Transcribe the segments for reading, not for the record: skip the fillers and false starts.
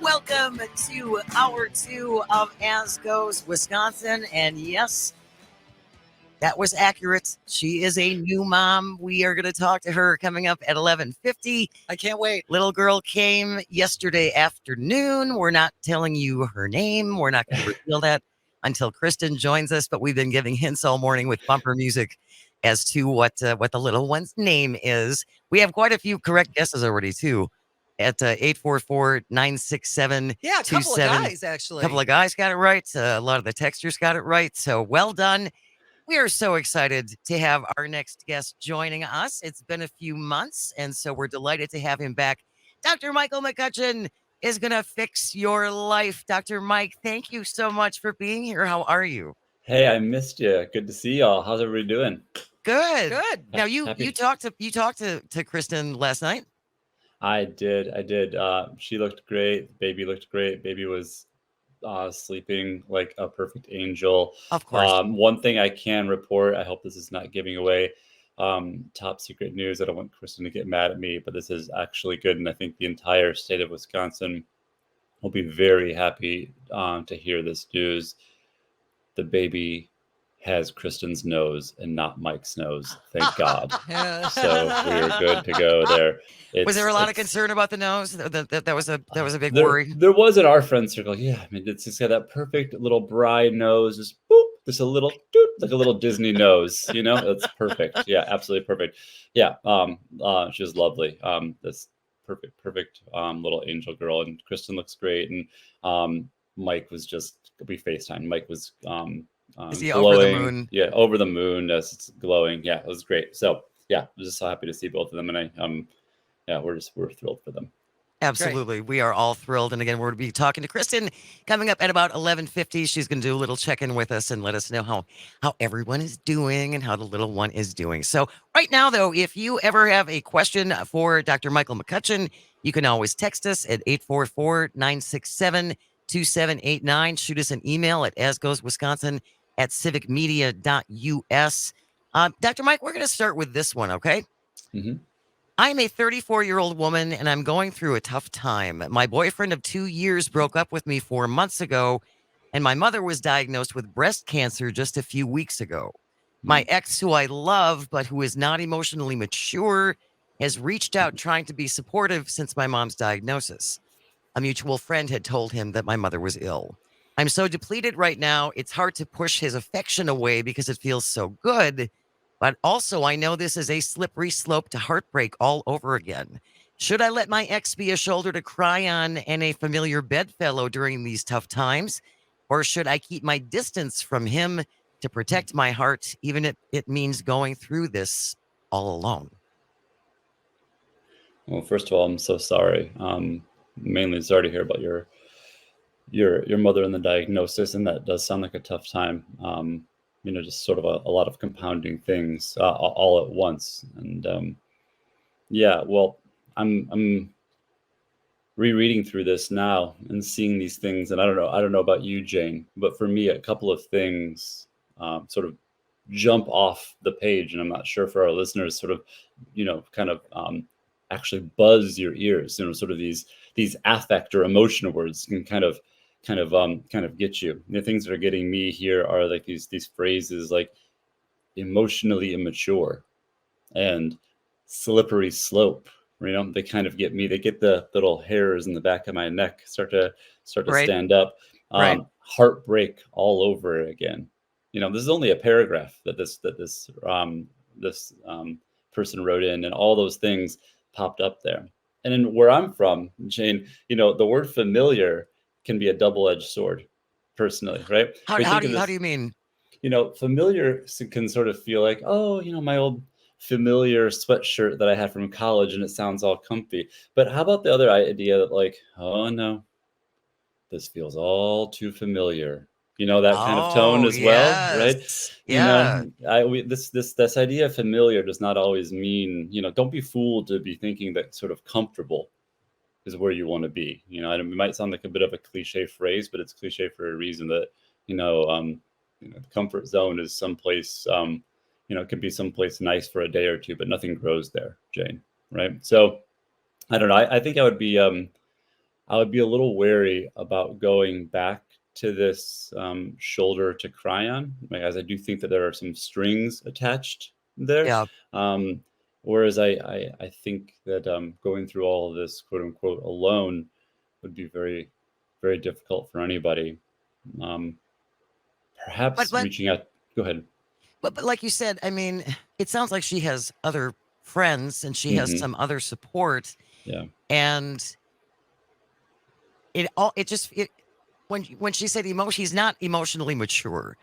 Welcome to hour 2 of As Goes Wisconsin. And yes, that was accurate. She is a new mom. We are going to talk to her coming up at 11:50. I can't wait. Little girl came yesterday afternoon. We're not telling you her name. We're not going to reveal that until Kristin joins us. But we've been giving hints all morning with bumper music as to what the little one's name is. We have quite a few correct guesses already too. At 844-967-27. Yeah, a couple of guys, actually. A couple of guys got it right. A lot of the texters got it right. So well done. We are so excited to have our next guest joining us. It's been a few months, and so we're delighted to have him back. Dr. Michael McCutcheon is going to fix your life. Dr. Mike, thank you so much for being here. How are you? Hey, I missed you. Good to see y'all. How's everybody doing? Good. Good. Now you talked to Kristin last night? I did. She looked great. Baby looked great. Baby was sleeping like a perfect angel. Of course. One thing I can report, I hope this is not giving away top secret news. I don't want Kristin to get mad at me, but this is actually good. And I think the entire state of Wisconsin will be very happy to hear this news. The baby has Kristin's nose and not Mike's nose. Thank God. So we're good to go there. Was there a lot of concern about the nose? That was a big worry. There was in our friend circle. Yeah, I mean, it's just got that perfect little Brey nose, just boop, just a little doop, like a little Disney nose. You know, it's perfect. Yeah, absolutely perfect. Yeah, she was lovely. This perfect little angel girl, and Kristin looks great. And Mike was we FaceTime. Mike was is he glowing. Over the moon? Yeah, over the moon. It's glowing. Yeah, it was great. So yeah, I was just so happy to see both of them, and we're thrilled for them. Absolutely. Great. We are all thrilled. And again, we're going to be talking to Kristin coming up at about 11:50. She's going to do a little check-in with us and let us know how everyone is doing and how the little one is doing. So right now, though, if you ever have a question for Dr. Michael McCutcheon, you can always text us at 844-967-2789. Shoot us an email at asgoeswisconsin@civicmedia.us. Dr. Mike, we're going to start with this one, okay? Mm-hmm. I'm a 34-year-old woman, and I'm going through a tough time. My boyfriend of 2 years broke up with me 4 months ago, and my mother was diagnosed with breast cancer just a few weeks ago. My ex, who I love, but who is not emotionally mature, has reached out trying to be supportive since my mom's diagnosis. A mutual friend had told him that my mother was ill. I'm so depleted right now, it's hard to push his affection away because it feels so good. But also, I know this is a slippery slope to heartbreak all over again. Should I let my ex be a shoulder to cry on and a familiar bedfellow during these tough times? Or should I keep my distance from him to protect my heart, even if it means going through this all alone? Well, first of all, I'm so sorry. Mainly sorry to hear about your mother and the diagnosis, and that does sound like a tough time. Just sort of a lot of compounding things all at once. And well, I'm rereading through this now and seeing these things. And I don't know about you, Jane, but for me, a couple of things sort of jump off the page. And I'm not sure for our listeners, sort of, kind of actually buzz your ears. Sort of these affect or emotional words can kind of get you. The things that are getting me here are like these phrases like emotionally immature and slippery slope. They kind of get me. They get the little hairs in the back of my neck start to Right. stand up. Right. Heartbreak all over again. This is only a paragraph that this person wrote in, and all those things popped up there. And then where I'm from, Jane, the word familiar can be a double-edged sword, personally, right? How do you mean? Familiar can sort of feel like, oh, my old familiar sweatshirt that I had from college, and it sounds all comfy. But how about the other idea that like, oh no, this feels all too familiar? That kind of tone as well, right? Yeah. This idea of familiar does not always mean, don't be fooled to be thinking that sort of comfortable is where you want to be. It might sound like a bit of a cliche phrase, but it's cliche for a reason. That the comfort zone is someplace, it can be someplace nice for a day or two, but nothing grows there, Jane. Right? So I don't know. I think I would be I would be a little wary about going back to this shoulder to cry on, as I do think that there are some strings attached there. Yeah. Whereas I think that going through all of this, quote unquote, alone would be very, very difficult for anybody. Perhaps But reaching out. Go ahead. but like you said, I mean, it sounds like she has other friends and she has Hmm. some other support, Yeah. and it when she said emotion, he's not emotionally mature.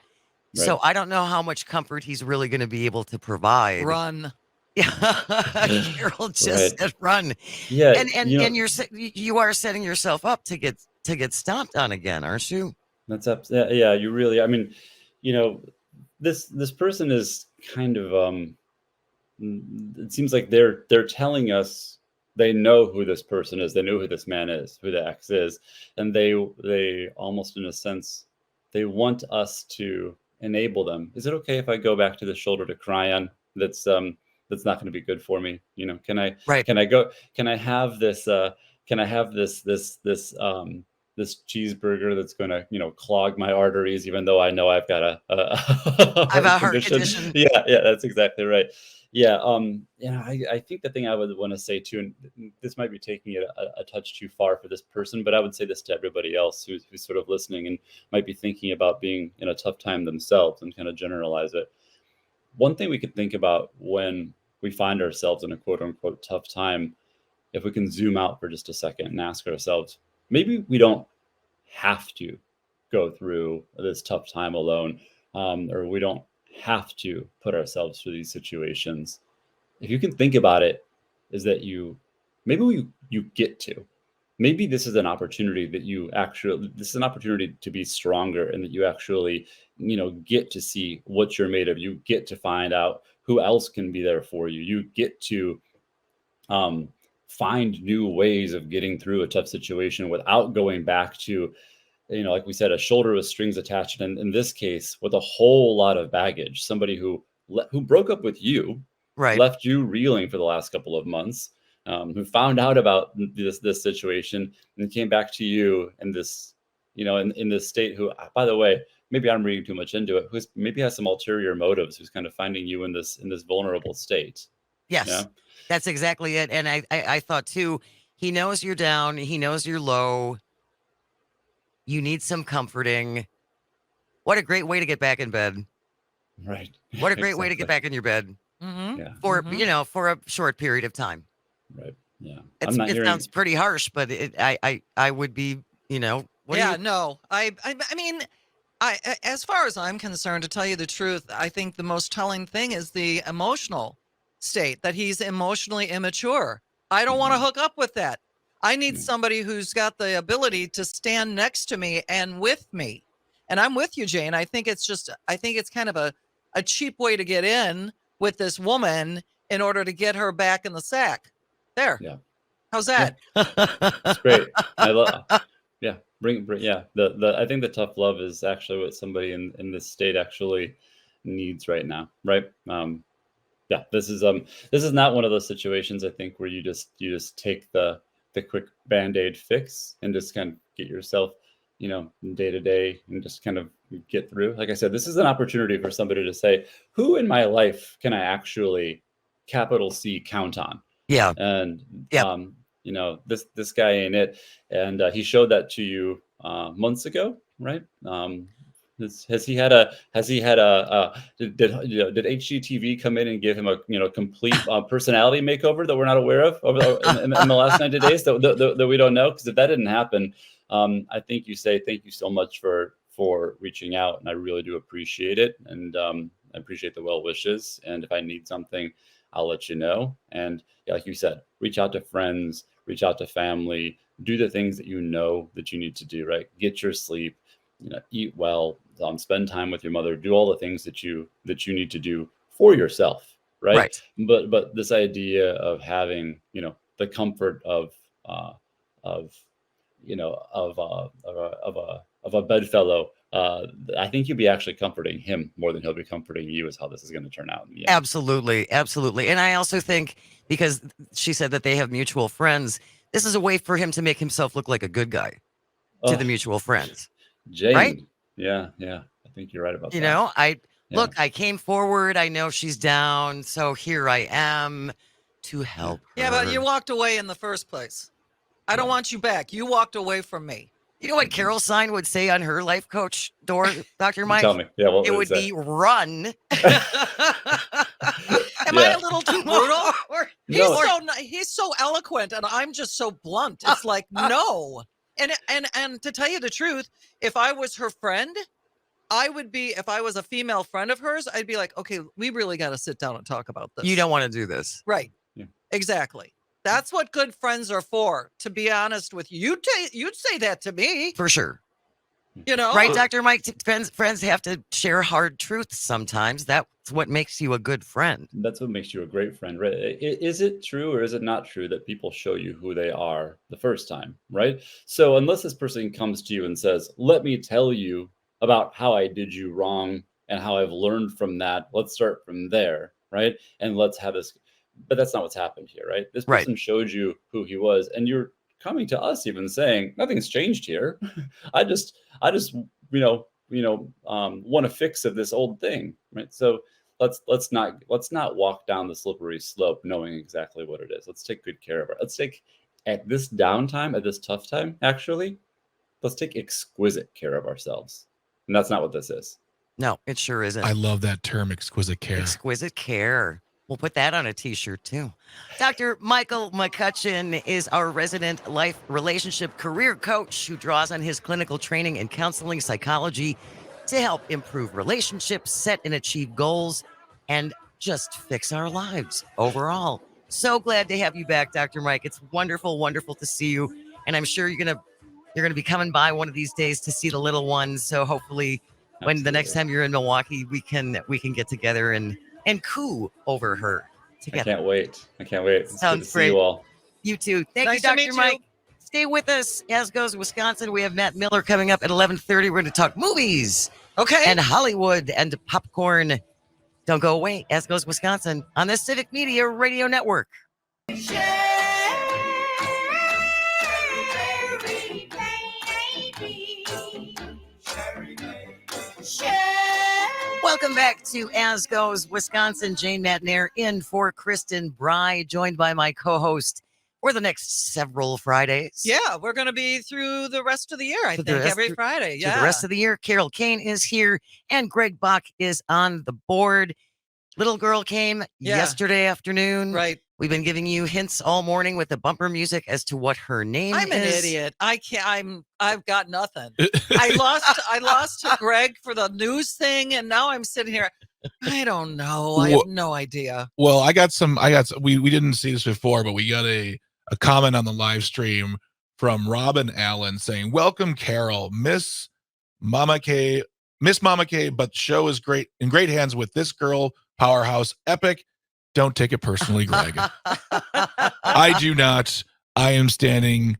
Right. So I don't know how much comfort he's really going to be able to provide. Run. Yeah, Carol just Right. said run, Yeah. and you are setting yourself up to get stomped on again, aren't you? That's up. Yeah. You really. I mean, you know, this person is kind of. It seems like they're telling us they know who this person is. They know who this man is, who the ex is, and they almost, in a sense, they want us to enable them. Is it okay if I go back to the shoulder to cry on? That's not going to be good for me. Right. Can I go? Can I have this? Can I have this cheeseburger that's going to clog my arteries, even though I know I've got a I have heart a heart condition. condition. Yeah, that's exactly right. Yeah, I think the thing I would want to say too, and this might be taking it a touch too far for this person, but I would say this to everybody else who's sort of listening and might be thinking about being in a tough time themselves and kind of generalize it. One thing we could think about when we find ourselves in a quote unquote tough time, if we can zoom out for just a second and ask ourselves, maybe we don't have to go through this tough time alone, or we don't have to put ourselves through these situations. If you can think about it, is that you get to. Maybe this is an opportunity this is an opportunity to be stronger, and that you actually, get to see what you're made of. You get to find out who else can be there for you. You get to um, find new ways of getting through a tough situation without going back to, like we said, a shoulder with strings attached, and in this case, with a whole lot of baggage. Somebody who broke up with you, Right. left you reeling for the last couple of months, who found out about this situation and came back to you in this, in this state. Who, by the way, maybe I'm reading too much into it. Who's maybe has some ulterior motives. Who's kind of finding you in this vulnerable state. Yeah. Yes, that's exactly it. And I thought too, he knows you're down, he knows you're low. You need some comforting. What a great way to get back in bed. Right. What a great way to get Exactly. back in your bed Yeah. for a short period of time. Right. Yeah. I'm not It hearing. sounds pretty harsh, but I would be, what do Yeah, you no. I mean, as far as I'm concerned, to tell you the truth, I think the most telling thing is the emotional state, that he's emotionally immature. I don't want to Mhm. hook up with that. I need Yeah. somebody who's got the ability to stand next to me and with me. And I'm with you, Jane. I think it's kind of a cheap way to get in with this woman in order to get her back in the sack. There. Yeah. How's Yeah. that? It's great. I love. Yeah. Bring. Yeah. The I think the tough love is actually what somebody in this state actually needs right now. Right. Yeah. This is not one of those situations, I think, where you just take the quick band-aid fix and just kind of get yourself, day to day, and just kind of get through. Like I said, this is an opportunity for somebody to say, who in my life can I actually capital C count on? Yeah. And Yep. this guy ain't it. And he showed that to you months ago, right? Has he had did HGTV come in and give him a complete personality makeover that we're not aware of in the last 90 days that we don't know? Because if that didn't happen, I think you say thank you so much for reaching out, and I really do appreciate it, and I appreciate the well wishes. And if I need something, I'll let you know. And yeah, like you said, reach out to friends, reach out to family, do the things that you know that you need to do, right? Get your sleep, eat well, spend time with your mother, do all the things that you need to do for yourself, right? Right. But this idea of having, the comfort of of of a bedfellow, I think you'll be actually comforting him more than he'll be comforting you, is how this is going to turn out in the end. Absolutely. Absolutely. And I also think, because she said that they have mutual friends, This is a way for him to make himself look like a good guy to the Oh, mutual friends, right? Jane. Yeah. I think you're right about You that. know, Yeah. look, I came forward. I know she's down. So here I am to help her. Yeah, but you walked away in the first place. I don't want you back. You walked away from me. You know what Carol Sign would say on her life coach door, Dr. Mike? Tell me. Yeah, what It would would say? be run. Am I Yeah. a little too brutal? No. He's so eloquent, and I'm just so blunt. It's like no. And to tell you the truth, if I was her friend, I would be. If I was a female friend of hers, I'd be like, okay, we really got to sit down and talk about this. You don't want to do this. Right. Yeah. Exactly. That's what good friends are for. To be honest with you, you'd say that to me. For sure. You know, Right, Dr. Mike? Friends have to share hard truths sometimes. That's what makes you a good friend. That's what makes you a great friend, right? Is it true or is it not true that people show you who they are the first time, right? So unless this person comes to you and says, let me tell you about how I did you wrong and how I've learned from that, let's start from there, right? And let's have this, but that's not what's happened here, right? This Right. person showed you who he was, and you're coming to us even saying, nothing's changed here. I just want a fix of this old thing, right? So let's not walk down the slippery slope knowing exactly what it is. Let's take good care of it. Let's take, at this downtime, at this tough time, actually, let's take exquisite care of ourselves. And that's not what this is. No, it sure isn't. I love that term, exquisite care. Exquisite care. We'll put that on a t-shirt too. Dr. Michael McCutcheon is our resident life relationship career coach who draws on his clinical training in counseling psychology to help improve relationships, set and achieve goals, and just fix our lives overall. So glad to have you back, Dr. Mike. It's wonderful, wonderful to see you. And I'm sure you're gonna be coming by one of these days to see the little ones. So hopefully when the next time you're in Milwaukee, we can get together and coo over her together. I can't wait. It's Sounds good to great. see you all. You too. Thank Nice you, to Dr. meet Mike. you. Stay with us. As goes Wisconsin, we have Matt Mueller coming up at 11:30. We're going to talk movies okay. and Hollywood and popcorn. Don't go away. As goes Wisconsin on the Civic Media Radio Network. Welcome back to As Goes Wisconsin. Jane Matnair in for Kristin, Brey, joined by my co-host for the next several Fridays. Yeah, we're going to be through the rest of the year, I For the think, rest every of- Friday. To Yeah. the rest of the year. Carol Kane is here and Greg Bach is on the board. Little girl came Yeah. yesterday afternoon. Right. We've been giving you hints all morning with the bumper music as to what her name is. I'm an idiot. I can't. I've got nothing. I lost to Greg for the news thing, and now I'm sitting here. I don't know. I have no idea. Well, we didn't see this before, but we got a comment on the live stream from Robin Allen saying, welcome, Carol, Miss Mama K, but show is great, in great hands with this girl, powerhouse, epic. Don't take it personally, Greg. I do not. I am standing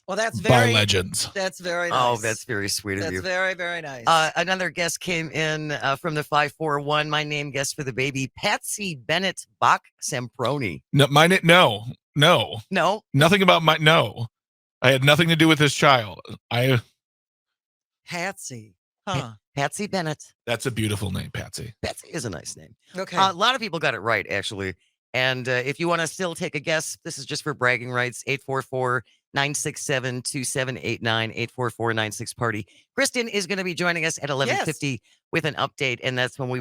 Well, that's by very legends. That's very nice. Oh, that's very sweet of That's you. very, very nice. Another guest came in from the 541. My name guest for the baby, Patsy Bennett Bach Semproni. No, nothing about no. I had nothing to do with this child. Patsy. Huh. Patsy Bennett. That's a beautiful name, Patsy. Patsy is a nice name. Okay. A lot of people got it right, actually. And if you want to still take a guess, this is just for bragging rights. 844-967-2789, 844-96-PARTY. Kristin is going to be joining us at 11:50 with an update, and that's when we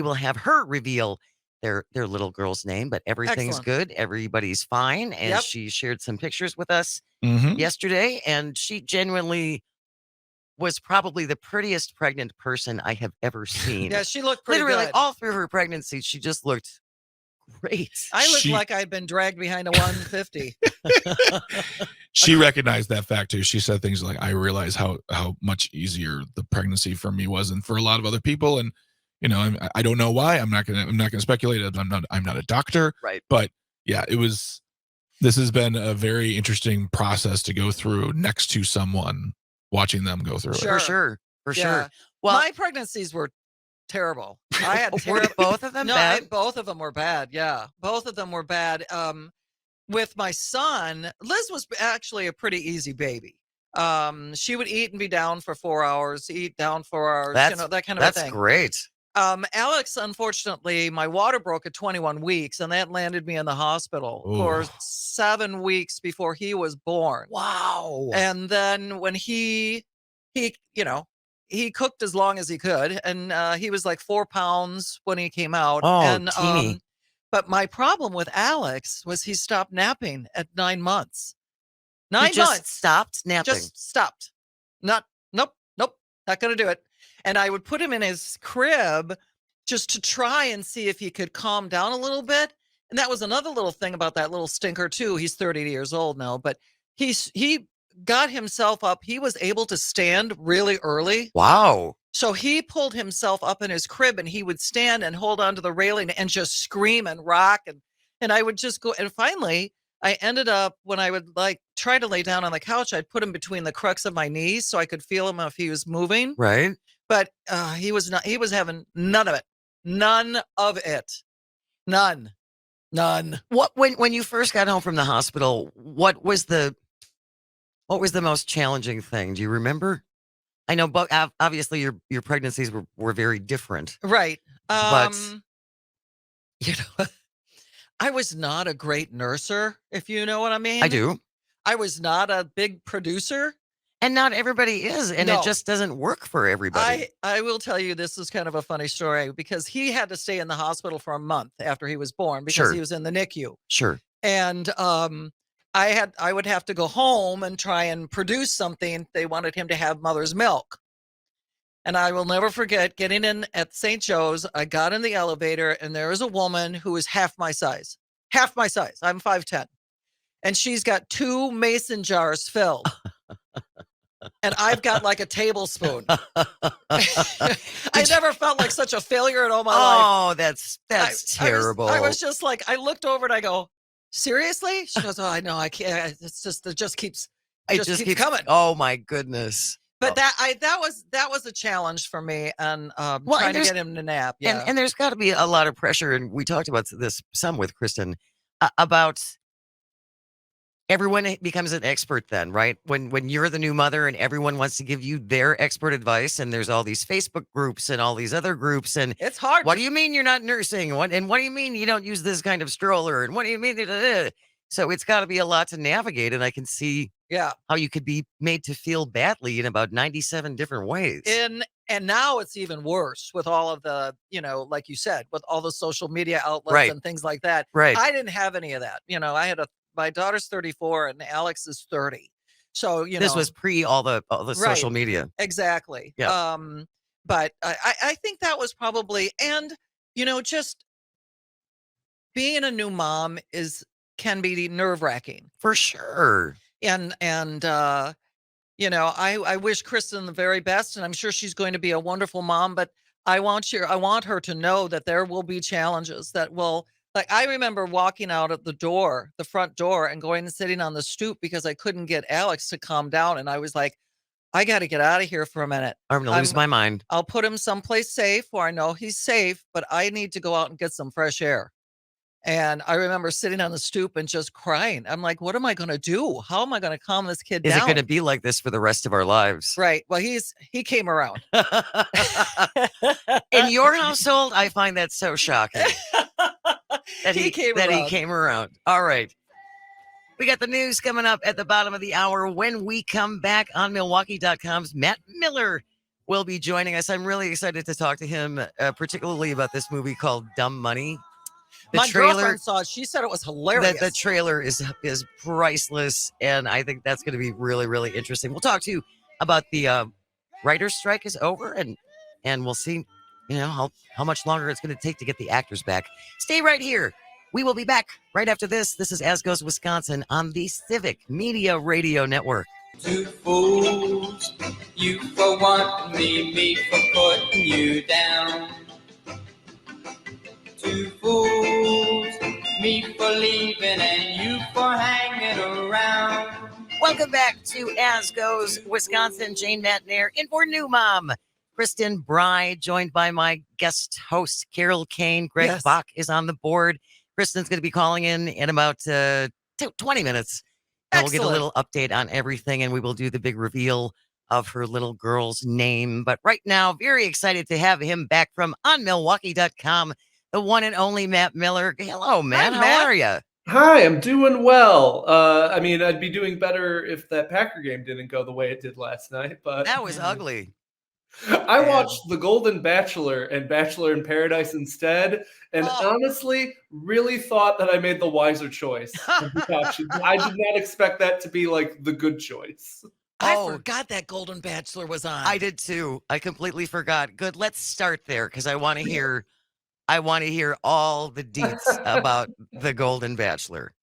will have her reveal their little girl's name. But everything's Excellent. good. Everybody's fine. And Yep. she shared some pictures with us Mhm. yesterday, and she genuinely was probably the prettiest pregnant person I have ever seen. Yeah, she looked pretty Literally, good. all through her pregnancy, she just looked great. I looked She- like I'd been dragged behind a 150. She recognized that fact too. She said things like, I realize how much easier the pregnancy for me was and for a lot of other people. And, I don't know why. I'm not gonna speculate. I'm not a doctor. Right. But yeah, this has been a very interesting process to go through next to someone, watching them go through Sure. For Yeah. sure. Well, My pregnancies were terrible. I had were terrible. both of them No, bad? both of them were bad. Yeah, both of them were bad. with my son, Liz was actually a pretty easy baby. She would eat and be down for 4 hours, eat down 4 hours, that kind of a That's thing. great. Alex, unfortunately, my water broke at 21 weeks, and that landed me in the hospital for Ooh. 7 weeks before he was born. Wow. And then when he cooked as long as he could, and he was like 4 pounds when he came out. Oh, And teeny. but my problem with Alex was he stopped napping at 9 months. He 9 just months. stopped napping. Just stopped. Nope, not going to do it. And I would put him in his crib just to try and see if he could calm down a little bit. And that was another little thing about that little stinker too. He's 30 years old now, but he got himself up. He was able to stand really early. Wow. So he pulled himself up in his crib, and he would stand and hold onto the railing and just scream and rock. And I would just go. And finally, I ended up, when I would like try to lay down on the couch, I'd put him between the crux of my knees so I could feel him if he was moving. Right. But he was having none of it. None of it. None. What when you first got home from the hospital, what was the most challenging thing? Do you remember? I know, but obviously your pregnancies were very different. Right. But I was not a great nurser, if you know what I mean. I do. I was not a big producer. And not everybody is, and No. it just doesn't work for everybody. I will tell you, this is kind of a funny story, because he had to stay in the hospital for a month after he was born because Sure. he was in the NICU. Sure. And I would have to go home and try and produce something. They wanted him to have mother's milk. And I will never forget getting in at St. Joe's. I got in the elevator, and there was a woman who was half my size. Half my size. I'm 5'10". And she's got 2 mason jars filled. And I've got like a tablespoon. I never felt like such a failure in all my life. Oh, that's terrible. I was just like, I looked over and I go, seriously? She goes, oh, I know, I can't. It's just, it just keeps coming. Oh my goodness. But that was a challenge for me, and trying to get him to nap. Yeah. And there's got to be a lot of pressure, and we talked about this some with Kristin about everyone becomes an expert then, right? When you're the new mother and everyone wants to give you their expert advice, and there's all these Facebook groups and all these other groups, and it's hard. What do you mean you're not nursing? What do you mean you don't use this kind of stroller? And what do you mean? So it's got to be a lot to navigate, and I can see how you could be made to feel badly in about 97 different ways. And now it's even worse with all of the, like you said, with all the social media outlets and things like that. Right. I didn't have any of that. I had my daughter's 34 and Alex is 30. So, this was pre all the social media. Exactly. Yeah. But I think that was probably, and, just being a new mom can be nerve-wracking. For sure. And I wish Kristin the very best, and I'm sure she's going to be a wonderful mom, but I want her to know that there will be challenges that will, like, I remember walking out at the front door, and going and sitting on the stoop because I couldn't get Alex to calm down. And I was like, I got to get out of here for a minute. I'm going to lose my mind. I'll put him someplace safe where I know he's safe, but I need to go out and get some fresh air. And I remember sitting on the stoop and just crying. I'm like, what am I going to do? How am I going to calm this kid down? Is it going to be like this for the rest of our lives? Right. Well, he came around. In your household, I find that so shocking. that he came around. All right. We got the news coming up at the bottom of the hour. When we come back, on Milwaukee.com's Matt Mueller will be joining us. I'm really excited to talk to him, particularly about this movie called Dumb Money. My girlfriend saw it. She said it was hilarious. The trailer is priceless, and I think that's going to be really, really interesting. We'll talk to you about the writer's strike is over, and we'll see, how much longer it's going to take to get the actors back. Stay right here. We will be back right after this. This is As Goes Wisconsin on the Civic Media Radio Network. 2 fools, you for wanting me for putting you down. 2 fools, me for leaving and you for hanging around. Welcome back to As Goes Wisconsin. Jane Matnair in for new mom Kristin Brey, joined by my guest host Carol Kane. Greg Bach is on the board. Kristin's going to be calling in about 10 20 minutes. And we'll get a Excellent. little update on everything, and we will do the big reveal of her little girl's name. But right now, very excited to have him back from onmilwaukee.com, the one and only Matt Mueller. Hello, Matt. How Matt. are you? Hi, I'm doing well. I mean, I'd be doing better if that Packer game didn't go the way it did last night, but That was ugly. I watched The Golden Bachelor and Bachelor in Paradise instead, and honestly, really thought that I made the wiser choice of the options. I did not expect that to be like the good choice. I forgot that Golden Bachelor was on. I did too. I completely forgot. Good. Let's start there because I want to hear. I want to hear all the deets about the Golden Bachelor.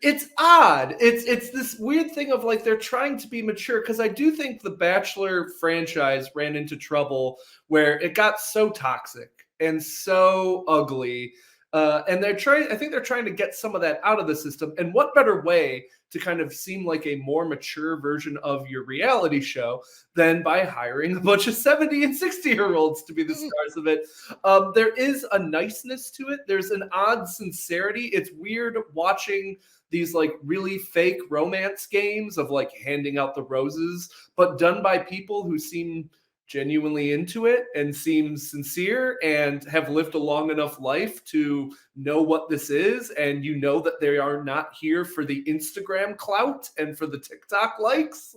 It's odd. It's this weird thing of like they're trying to be mature, because I do think the Bachelor franchise ran into trouble where it got so toxic and so ugly. And I think they're trying to get some of that out of the system. And what better way to kind of seem like a more mature version of your reality show than by hiring a bunch of 70 and 60-year-olds to be the stars of it. There is a niceness to it. There's an odd sincerity. It's weird watching these like really fake romance games of like handing out the roses, but done by people who seem genuinely into it and seem sincere and have lived a long enough life to know what this is. And you know that they are not here for the Instagram clout and for the TikTok likes.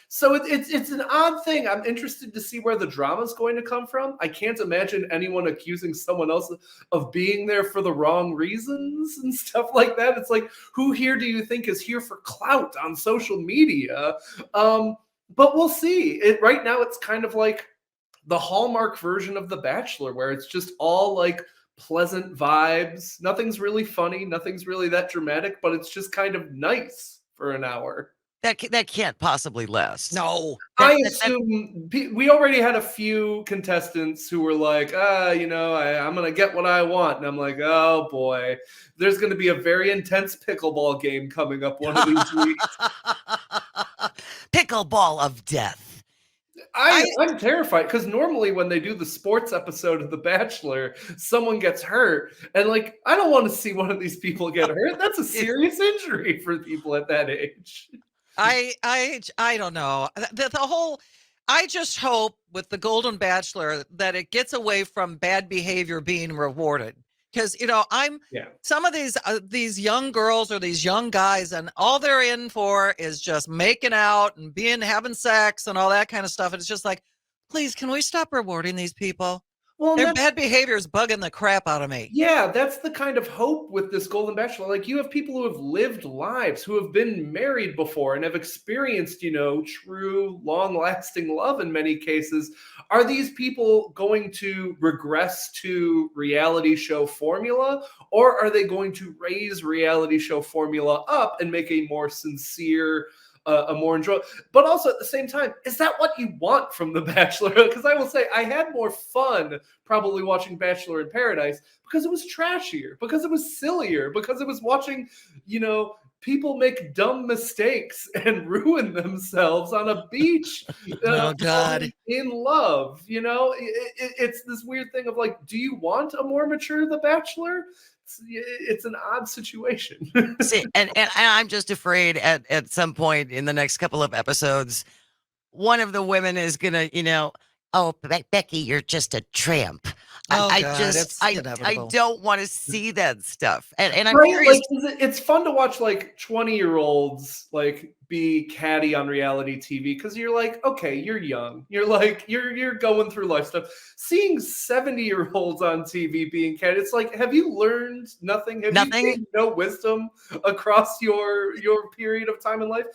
So it's an odd thing. I'm interested to see where the drama is going to come from. I can't imagine anyone accusing someone else of being there for the wrong reasons and stuff like that. It's like, who here do you think is here for clout on social media? But we'll see. Right now, it's kind of like the Hallmark version of The Bachelor, where it's just all like pleasant vibes. Nothing's really funny. Nothing's really that dramatic, but it's just kind of nice for an hour. That can't possibly last. No. I assume we already had a few contestants who were like, I'm going to get what I want. And I'm like, oh boy, there's going to be a very intense pickleball game coming up one of these weeks. Pickleball of death. I'm terrified because normally when they do the sports episode of The Bachelor, someone gets hurt. And like, I don't want to see one of these people get hurt. That's a serious injury for people at that age. I don't know. The whole, I just hope with the Golden Bachelor that it gets away from bad behavior being rewarded. Because, some of these young girls or these young guys, and all they're in for is just making out and having sex and all that kind of stuff. And it's just like, please, can we stop rewarding these people? Well, their bad behavior is bugging the crap out of me. Yeah, that's the kind of hope with this Golden Bachelor. Like, you have people who have lived lives, who have been married before and have experienced, true, long-lasting love in many cases. Are these people going to regress to reality show formula, or are they going to raise reality show formula up and make a more sincere, a more enjoyable? But also at the same time, is that what you want from The Bachelor? Because I will say I had more fun probably watching Bachelor in Paradise because it was trashier, because it was sillier, because it was watching, people make dumb mistakes and ruin themselves on a beach. Oh God! In love, it's this weird thing of like, do you want a more mature The Bachelor? It's an odd situation. See, and I'm just afraid at some point in the next couple of episodes, one of the women is gonna, Becky, you're just a tramp. I don't want to see that stuff. And I'm curious. Like, it's fun to watch like 20-year-olds like be catty on reality TV because you're like, okay, you're young. You're like, you're going through life stuff. Seeing 70-year-olds on TV being catty, it's like, have you learned nothing? Have you gained no wisdom across your period of time in life?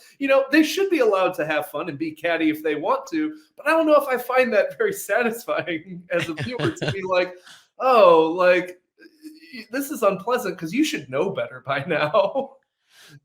They should be allowed to have fun and be catty if they want to, but I don't know if I find that very satisfying as a viewer to be like, oh, like, this is unpleasant because you should know better by now.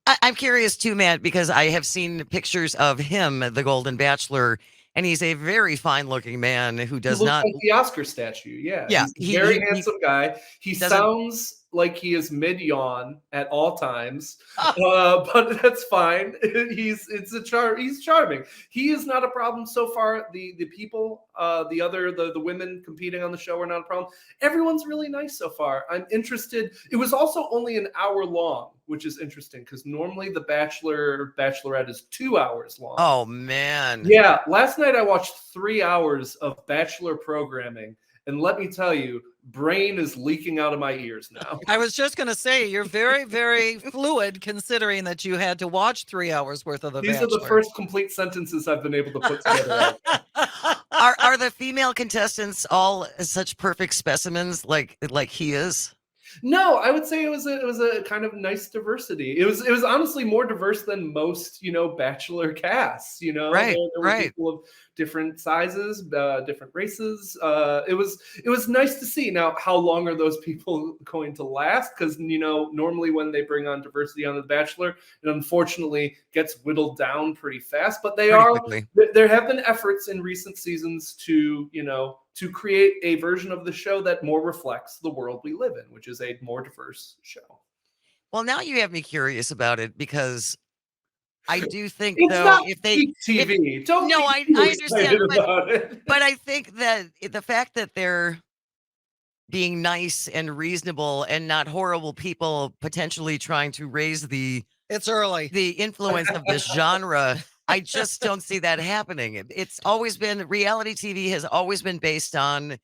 I'm curious too, Matt, because I have seen pictures of him, the Golden Bachelor, and he's a very fine-looking man who does not like the Oscar statue. Yeah, yeah, he's a very handsome guy. He sounds like he is mid yawn at all times, but that's fine. He's charming. He is not a problem so far. The people, the women competing on the show are not a problem. Everyone's really nice so far. I'm interested. It was also only an hour long, which is interesting because normally The Bachelorette is 2 hours long. Oh man. Yeah, last night I watched 3 hours of Bachelor programming, and let me tell you, brain is leaking out of my ears now. I was just going to say, you're very, very fluid considering that you had to watch 3 hours worth of The These Bachelor. are the first complete sentences I've been able to put together. Are the female contestants all such perfect specimens like he is? No, I would say it was a kind of nice diversity. It was honestly more diverse than most, Bachelor casts. Right, there were right. people of different sizes, different races. It was nice to see. Now, how long are those people going to last? Because normally when they bring on diversity on The Bachelor, it unfortunately gets whittled down pretty fast. But Quickly. there have been efforts in recent seasons to to create a version of the show that more reflects the world we live in, which is a more diverse show. Well, now you have me curious about it because I do think It's though not if they peak TV. Don't No, be I too understand, excited about it. but I think that the fact that they're being nice and reasonable and not horrible people potentially trying to raise It's early. the influence of this genre, I just don't see that happening. It's always been reality TV has always been based on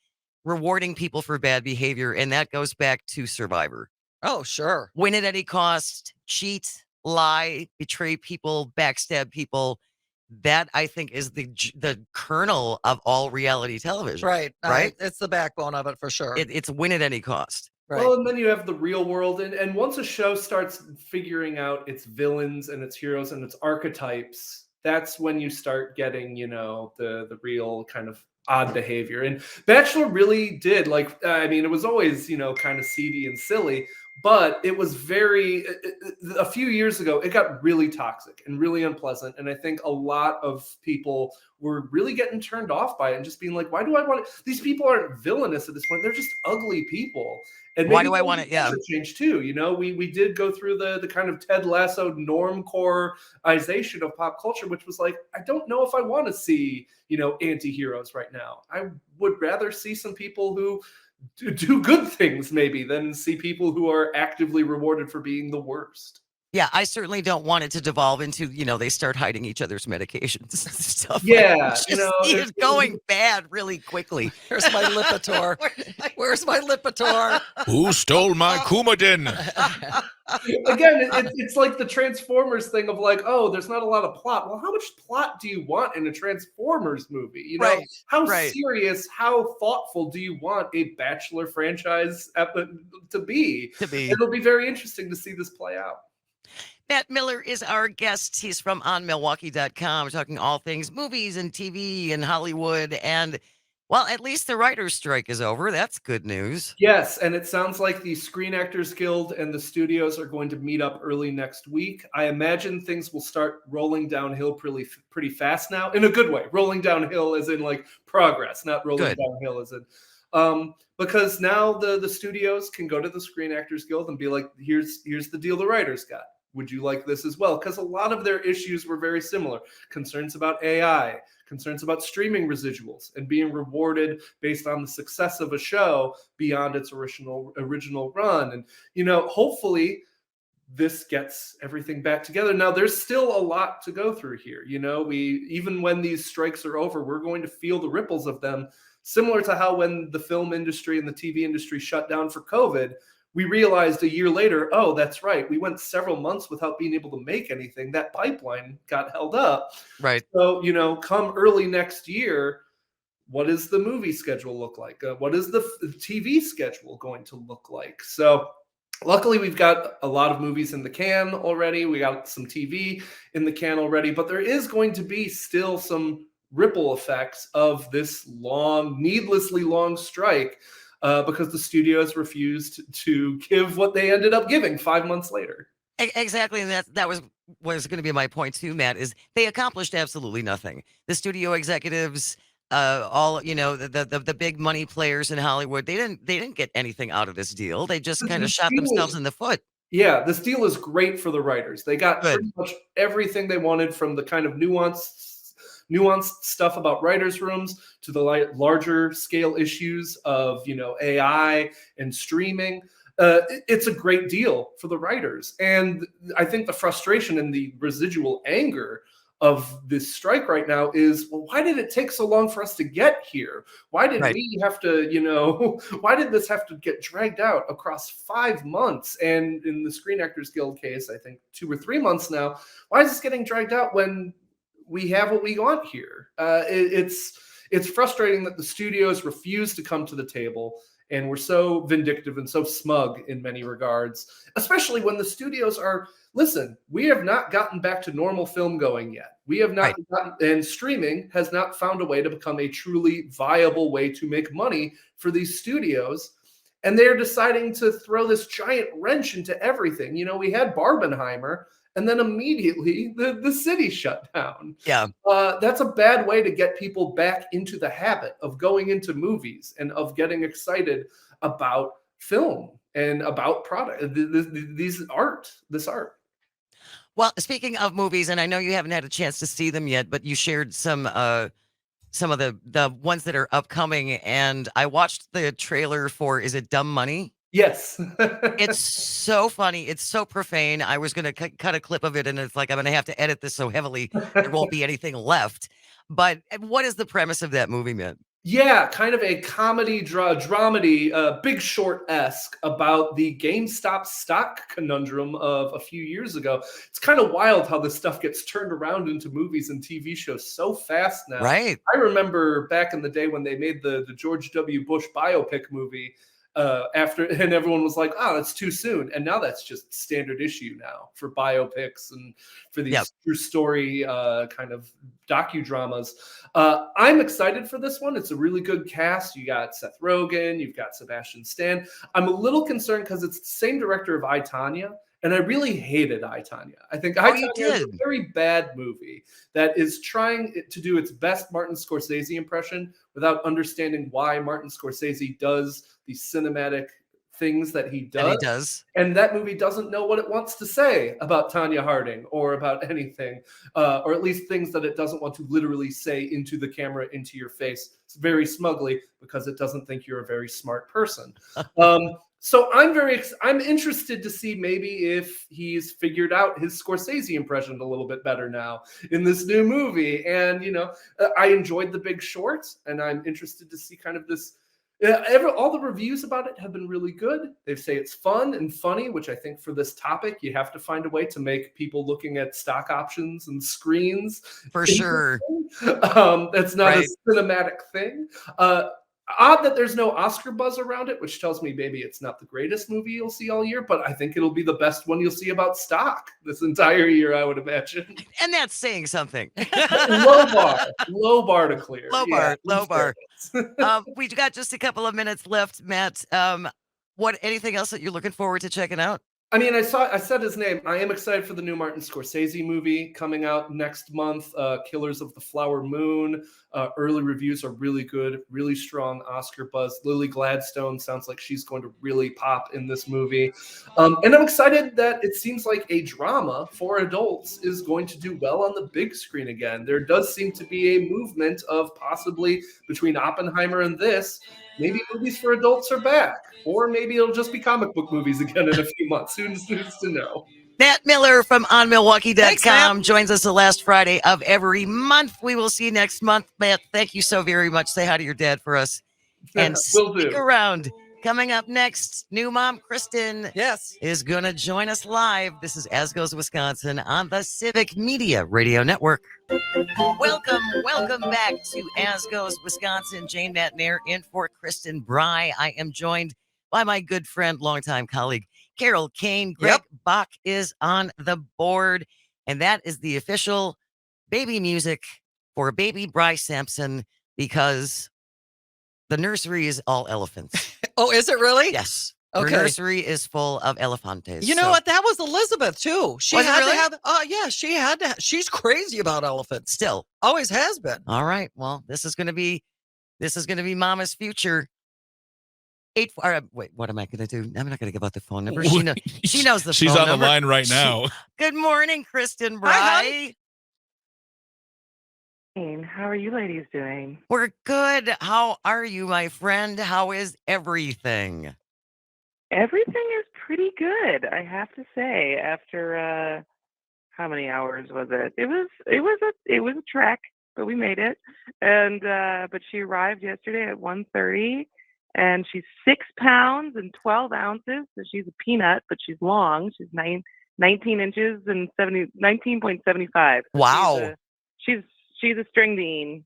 rewarding people for bad behavior, and that goes back to Survivor. Oh, sure. Win at any cost, cheat, lie, betray people, backstab people. That I think is the kernel of all reality television. Right. Right. It's the backbone of it for sure. It's win at any cost. Right. Well, and then you have the real world, and once a show starts figuring out its villains and its heroes and its archetypes, that's when you start getting, the real kind of odd behavior. And Bachelor really did, it was always, kind of seedy and silly, but it was a few years ago, it got really toxic and really unpleasant. And I think a lot of people were really getting turned off by it and just being like, why do I want it? These people aren't villainous at this point. They're just ugly people. And Why do I want it? Yeah. Change too. We did go through the kind of Ted Lasso normcoreization of pop culture, which was like, I don't know if I want to see, anti-heroes right now. I would rather see some people who do good things maybe than see people who are actively rewarded for being the worst. Yeah, I certainly don't want it to devolve into, they start hiding each other's medications and stuff. Yeah, it's going bad really quickly. Here's my Lipitor. Where's my Lipitor? Who stole my Coumadin? Again, it's like the Transformers thing of like, oh, there's not a lot of plot. Well, how much plot do you want in a Transformers movie? Right, how right. serious, how thoughtful do you want a Bachelor franchise to be? It'll be very interesting to see this play out. Matt Mueller is our guest. He's from onmilwaukee.com, talking all things movies and TV and Hollywood. And, well, at least the writer's strike is over. That's good news. Yes, and it sounds like the Screen Actors Guild and the studios are going to meet up early next week. I imagine things will start rolling downhill pretty fast now, in a good way. Rolling downhill as in like progress, not rolling downhill as in because now the studios can go to the Screen Actors Guild and be like, here's the deal the writers got. Would you like this as well? Because a lot of their issues were very similar. Concerns about AI, concerns about streaming residuals and being rewarded based on the success of a show beyond its original run. And, hopefully this gets everything back together. Now, there's still a lot to go through here. Even when these strikes are over, we're going to feel the ripples of them, similar to how when the film industry and the TV industry shut down for COVID, we realized a year later, oh, that's right. We went several months without being able to make anything. That pipeline got held up. Right. So, come early next year, what does the movie schedule look like? What is the TV schedule going to look like? So luckily, we've got a lot of movies in the can already. We got some TV in the can already, but there is going to be still some ripple effects of this needlessly long strike. Because the studios refused to give what they ended up giving 5 months later. Exactly, and that was going to be my point too, Matt, is they accomplished absolutely nothing. The studio executives all the big money players in Hollywood, they didn't get anything out of this deal. They just kind of This shot deal themselves is in the foot. Yeah, this deal is great for the writers. They got Good. pretty much everything they wanted, from the kind of nuanced stuff about writers' rooms to the larger scale issues of AI and streaming. It's a great deal for the writers, and I think the frustration and the residual anger of this strike right now is, well, why did it take so long for us to get here? Why did Right. we have to, why did this have to get dragged out across 5 months? And in the Screen Actors Guild case, I think 2 or 3 months now. Why is this getting dragged out when we have what we want here? It's frustrating that the studios refuse to come to the table, and we're so vindictive and so smug in many regards, especially when the studios are, listen, we have not gotten back to normal film going yet. We have not and streaming has not found a way to become a truly viable way to make money for these studios. And they're deciding to throw this giant wrench into everything. We had Barbenheimer, and then immediately the city shut down. Yeah. That's a bad way to get people back into the habit of going into movies and of getting excited about film and about product. This art. Well, speaking of movies, and I know you haven't had a chance to see them yet, but you shared some of the ones that are upcoming, and I watched the trailer for, is it Dumb Money? Yes. It's so funny. It's so profane. I was going to cut a clip of it, and it's like, I'm going to have to edit this so heavily there won't be anything left. But what is the premise of that movie, man? Yeah, kind of a comedy dramedy, Big Short-esque, about the GameStop stock conundrum of a few years ago. It's kind of wild how this stuff gets turned around into movies and TV shows so fast now. Right. I remember back in the day when they made the George W. Bush biopic movie, and everyone was like, oh, that's too soon. And now that's just standard issue now for biopics and for these true story kind of docudramas. I'm excited for this one. It's a really good cast. You got Seth Rogen, you've got Sebastian Stan. I'm a little concerned because it's the same director of I, Tonya. And I really hated I, Tonya. I think I, Tonya is a very bad movie that is trying to do its best Martin Scorsese impression without understanding why Martin Scorsese does these cinematic things that he does. And he does. And that movie doesn't know what it wants to say about Tonya Harding or about anything, or at least things that it doesn't want to literally say into the camera, into your face. It's very smugly because it doesn't think you're a very smart person. So I'm interested to see maybe if he's figured out his Scorsese impression a little bit better now in this new movie. And, I enjoyed The Big Short, and I'm interested to see kind of this. All the reviews about it have been really good. They say it's fun and funny, which I think for this topic, you have to find a way to make people looking at stock options and screens. For sure. That's not a cinematic thing. Odd that there's no Oscar buzz around it, which tells me maybe it's not the greatest movie you'll see all year, but I think it'll be the best one you'll see about stock this entire year, I would imagine. And that's saying something. Low bar to clear. Low bar. We've got just a couple of minutes left, Matt. Anything else that you're looking forward to checking out? I mean, I said his name. I am excited for the new Martin Scorsese movie coming out next month, Killers of the Flower Moon. Early reviews are really good, really strong Oscar buzz. Lily Gladstone sounds like she's going to really pop in this movie. And I'm excited that it seems like a drama for adults is going to do well on the big screen again. There does seem to be a movement of possibly between Oppenheimer and this, maybe movies for adults are back. Or maybe it'll just be comic book movies again in a few months. Who's to know? Matt Mueller from onmilwaukee.com joins us the last Friday of every month. We will see you next month. Matt, thank you so very much. Say hi to your dad for us. And stick around. Coming up next, new mom Kristin is going to join us live. This is As Goes Wisconsin on the Civic Media Radio Network. Welcome back to As Goes Wisconsin. Jane Matnair in for Kristin Brey. I am joined by my good friend, longtime colleague, Carol Kane. Greg Bach is on the board, and that is the official baby music for baby Brey Sampson, because the nursery is all elephants. Oh, is it really? Yes. Her Okay. nursery is full of elefantes. You know what? That was Elizabeth too. She Was it had really? to have. Oh yeah, she had to. She's crazy about elephants. Still. Always has been. All right. Well, this is going to be Mama's future. Wait, what am I going to do? I'm not going to give out the phone number. She knows the She's phone on number. the line right now. Good morning, Kristin, Hi, Brey. How are you ladies doing? We're good. How are you, my friend? How is everything? Everything is pretty good, I have to say. After how many hours was it? It was a trek, but we made it. And but she arrived yesterday at 1:30, and she's 6 pounds and 12 ounces. So she's a peanut, but she's long. She's 19 inches and 19.75. So Wow. she's a string bean.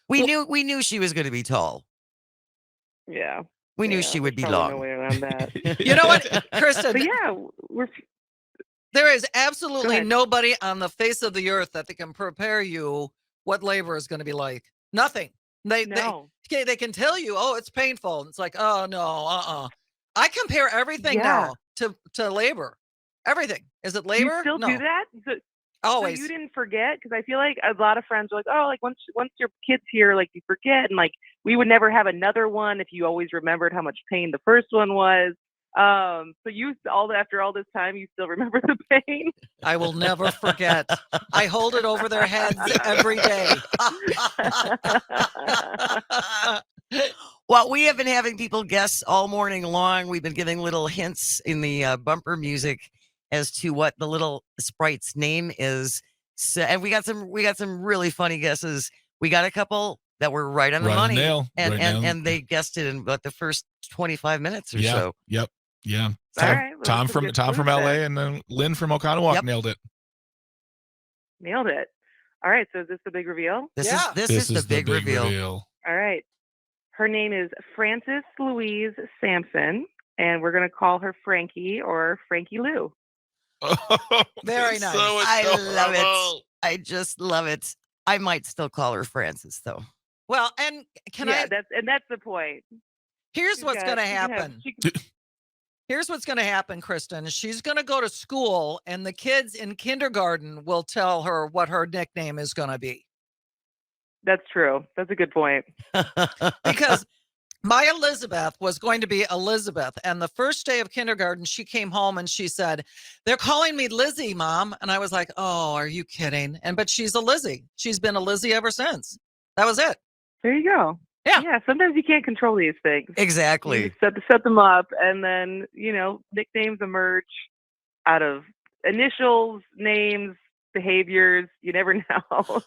We knew she was going to be tall. Yeah. We knew Yeah, she would be there's probably long. no way around that. You know what, Kristin? But yeah, There is Go absolutely ahead. nobody on the face of the earth that can prepare you what labor is going to be like. Nothing. They can tell you, oh, it's painful. And it's like, oh no, I compare everything Yeah. now to labor. Everything. Is it labor? You still No. do that? Always. So you didn't forget? Because I feel like a lot of friends are like, oh, like once your kid's here, like you forget, and like we would never have another one if you always remembered how much pain the first one was. So you after all this time, you still remember the pain? I will never forget. I hold it over their heads every day. Well, we have been having people guess all morning long. We've been giving little hints in the bumper music as to what the little sprite's name is. So, and we got some really funny guesses. We got a couple that were right on the money, Nail. and they guessed it in about the first 25 minutes or so. Yep. Yeah. All right, well, Tom that's a from good LA clue and then Lynn from Oconomowoc Yep. nailed it. Nailed it. All right, so is this the big reveal? This Yeah. is the big reveal. All right. Her name is Frances Louise Sampson, and we're going to call her Frankie or Frankie Lou. Oh, Very that's nice. so I love adorable. it. I just love it. I might still call her Frances, though. Well, and that's the point. here's what's going to happen. Here's what's going to happen, Kristin. She's going to go to school, and the kids in kindergarten will tell her what her nickname is going to be. That's true. That's a good point. Because my Elizabeth was going to be Elizabeth. And the first day of kindergarten, she came home and she said, they're calling me Lizzie, Mom. And I was like, oh, are you kidding? But she's a Lizzie. She's been a Lizzie ever since. That was it. There you go. Yeah. Yeah. Sometimes you can't control these things. Exactly. You set them up, and then nicknames emerge out of initials, names, behaviors. You never know.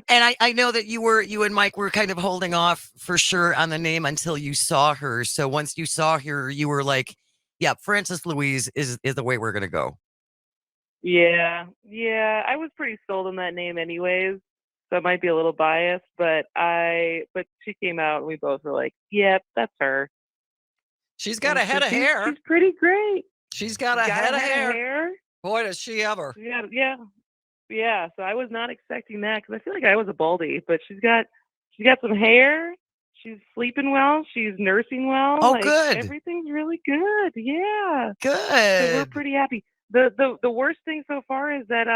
And I know that you and Mike were kind of holding off for sure on the name until you saw her. So once you saw her, you were like, yeah, Frances Louise is the way we're going to go. Yeah. I was pretty sold on that name anyways, so it might be a little biased, but she came out and we both were like, yep, that's her. She's got a head of hair. She's pretty great. She's got a head of hair. Boy, does she ever. Yeah. So I was not expecting that because I feel like I was a baldy, but she's got some hair. She's sleeping well. She's nursing well. Oh, good. Everything's really good. Yeah. Good. So we're pretty happy. The worst thing so far is that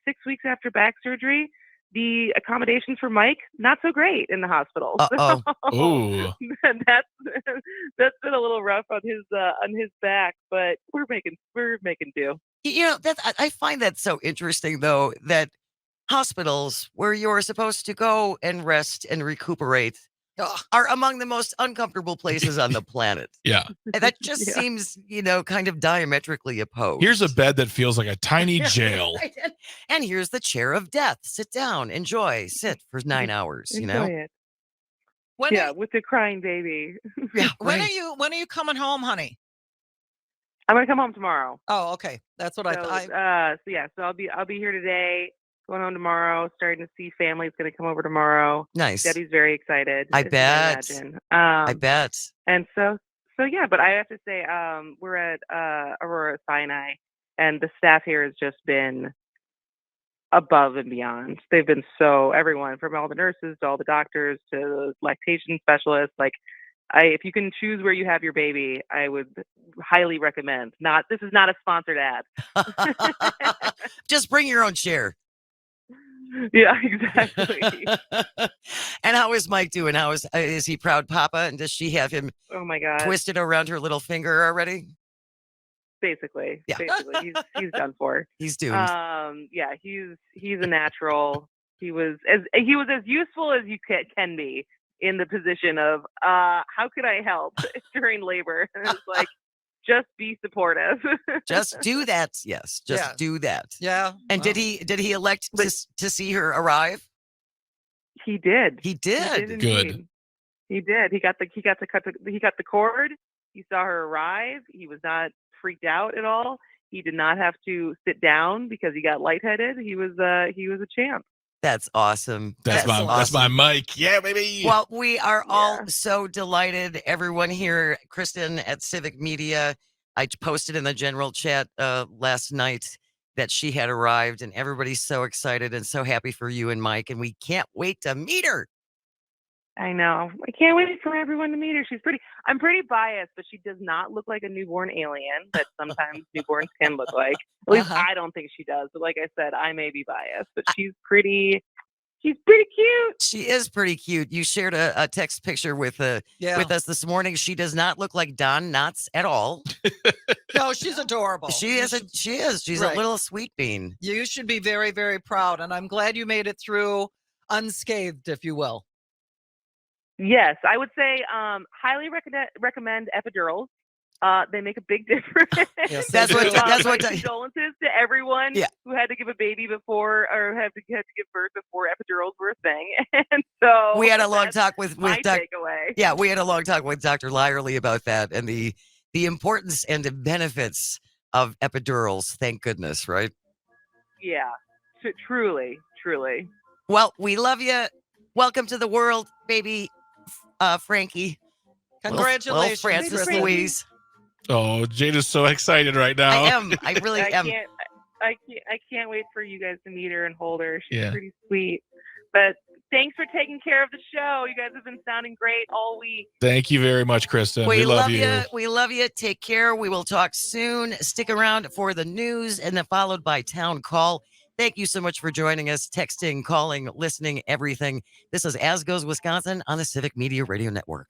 6 weeks after back surgery, the accommodations for Mike not so great in the hospital. Uh-oh. Ooh. That's been a little rough on his back, but we're making do. I find that so interesting, though, that hospitals where you're supposed to go and rest and recuperate are among the most uncomfortable places on the planet. Yeah. And that just seems, kind of diametrically opposed. Here's a bed that feels like a tiny jail. Right. And here's the chair of death. Sit down, enjoy, sit for 9 hours, Enjoy it. With the crying baby. Yeah. When right. are you coming home, honey? I'm gonna come home tomorrow. Oh, okay. That's what I thought. So I'll be here today. Going home tomorrow. Starting to see family's gonna come over tomorrow. Nice. Debbie's very excited. I as you bet. might imagine. I bet. And so yeah, but I have to say, we're at Aurora Sinai, and the staff here has just been above and beyond. They've been everyone from all the nurses to all the doctors to the lactation specialists, like if you can choose where you have your baby, I would highly recommend. This is not a sponsored ad. Just bring your own chair. Yeah, exactly. And how is Mike doing? How is he proud papa? And does she have him Oh my God. twisted around her little finger already? Basically, Yeah. he's done for. He's doomed. Yeah, he's a natural. He was as useful as you can be in the position of how could I help during labor? And it's like, just be supportive. Just do that. Yes, just Yeah. do that. Yeah. And did he elect to see her arrive? He did. He did. Good. Indeed. He did. He got the cord. He saw her arrive. He was not freaked out at all. He did not have to sit down because he got lightheaded. He was a champ. That's awesome. That's my mic. Yeah, baby. Well, we are all so delighted. Everyone here, Kristin at Civic Media, I posted in the general chat last night that she had arrived, and everybody's so excited and so happy for you and Mike, and we can't wait to meet her. I know. I can't wait for everyone to meet her. I'm pretty biased, but she does not look like a newborn alien that sometimes newborns can look like. At least I don't think she does. But like I said, I may be biased, but she's pretty cute. She is pretty cute. You shared a text picture with us this morning. She does not look like Don Knotts at all. No, she's adorable. She is. She's a little sweet bean. You should be very, very proud. And I'm glad you made it through unscathed, if you will. Yes, I would say highly recommend epidurals. They make a big difference. Yes, That's what condolences to everyone who had to give a baby before or had to give birth before epidurals were a thing. And so we had a long talk with takeaway. Yeah, we had a long talk with Dr. Lyerly about that and the importance and the benefits of epidurals. Thank goodness, right? Yeah, truly. Well, we love you. Welcome to the world, baby. Frankie. Congratulations, Little Francis Kristin. Louise. Oh, Jade is so excited right now. I am. I really am. I can't wait for you guys to meet her and hold her. She's Yeah. pretty sweet. But thanks for taking care of the show. You guys have been sounding great all week. Thank you very much, Kristin. We love you. We love you. Take care. We will talk soon. Stick around for the news and then followed by Town Call. Thank you so much for joining us, texting, calling, listening, everything. This is As Goes Wisconsin on the Civic Media Radio Network.